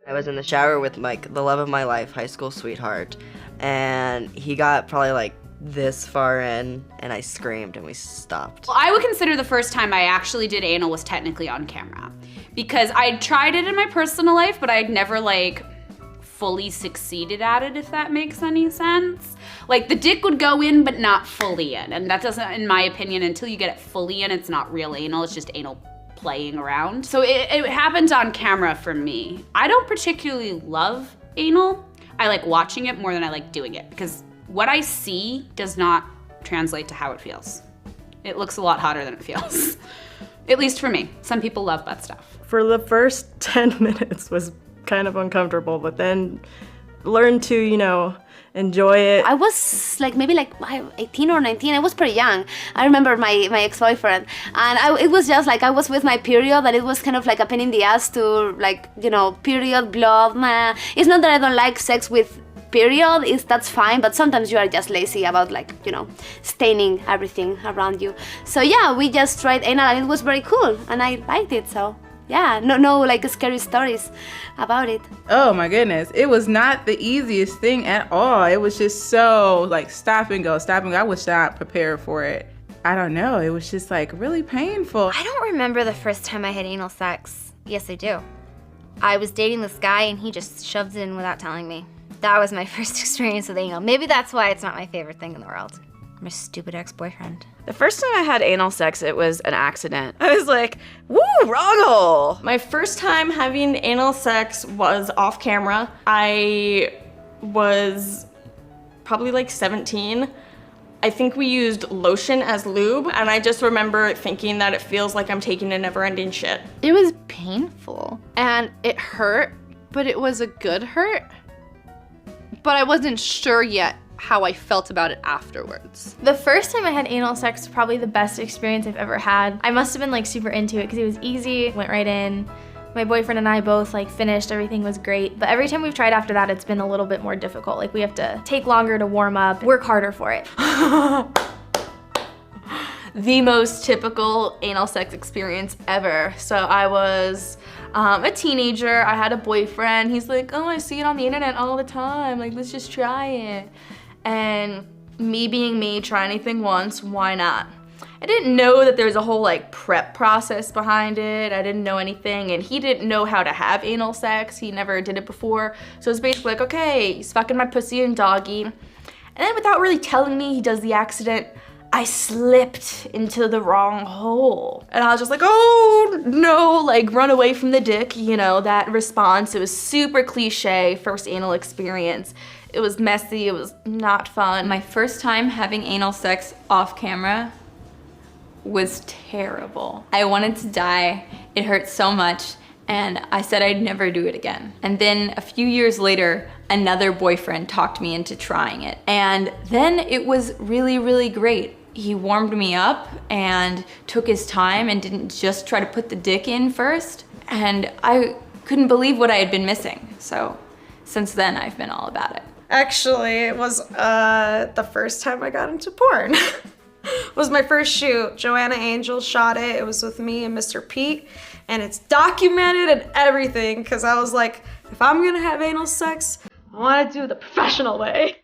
I was in the shower with like the love of my life, high school sweetheart, and he got probably like this far in, and I screamed and we stopped. Well, I would consider the first time I actually did anal was technically on camera, because I'd tried it in my personal life, but I'd never like fully succeeded at it, if that makes any sense. Like the dick would go in, but not fully in, and that doesn't, in my opinion, until you get it fully in, it's not real anal, it's just anal playing around. So it happens on camera for me. I don't particularly love anal. I like watching it more than I like doing it, because what I see does not translate to how it feels. It looks a lot hotter than it feels. At least for me. Some people love butt stuff. For the first 10 minutes was kind of uncomfortable, but then learned to, you know, enjoy it. I was like maybe like 18 or 19. I was pretty young. I remember my ex-boyfriend, and it was just like I was with my period, and it was kind of like a pain in the ass to, like, you know, period, blood. Nah. It's not that I don't like sex with period, that's fine, but sometimes you are just lazy about, like, you know, staining everything around you. So yeah, we just tried anal and it was very cool and I liked it, so yeah, no like scary stories about it. Oh my goodness, it was not the easiest thing at all. It was just so like stop and go. I was not prepared for it. I don't know, it was just like really painful. I don't remember the first time I had anal sex. Yes, I do. I was dating this guy and he just shoved it in without telling me. That was my first experience with anal. Maybe that's why it's not my favorite thing in the world. My stupid ex-boyfriend. The first time I had anal sex, it was an accident. I was like, woo, wrong hole. My first time having anal sex was off camera. I was probably like 17. I think we used lotion as lube, and I just remember thinking that it feels like I'm taking a never-ending shit. It was painful, and it hurt, but it was a good hurt. But I wasn't sure yet how I felt about it afterwards. The first time I had anal sex was probably the best experience I've ever had. I must have been like super into it because it was easy, went right in. My boyfriend and I both like finished, everything was great. But every time we've tried after that, it's been a little bit more difficult. Like we have to take longer to warm up, work harder for it. The most typical anal sex experience ever. So I was a teenager, I had a boyfriend. He's like, oh, I see it on the internet all the time. Like, let's just try it. And me being me, try anything once, why not? I didn't know that there's a whole like prep process behind it. I didn't know anything, and he didn't know how to have anal sex. He never did it before. So it's basically like, okay, he's fucking my pussy and doggy. And then without really telling me, he does the accident. I slipped into the wrong hole. And I was just like, oh no, like run away from the dick, you know, that response. It was super cliche, first anal experience. It was messy, it was not fun. My first time having anal sex off camera was terrible. I wanted to die, it hurt so much, and I said I'd never do it again. And then a few years later, another boyfriend talked me into trying it. And then it was really, really great. He warmed me up and took his time and didn't just try to put the dick in first. And I couldn't believe what I had been missing. So since then, I've been all about it. Actually, it was the first time I got into porn. It was my first shoot. Joanna Angel shot it. It was with me and Mr. Pete. And it's documented and everything, because I was like, if I'm gonna have anal sex, I wanna do it the professional way.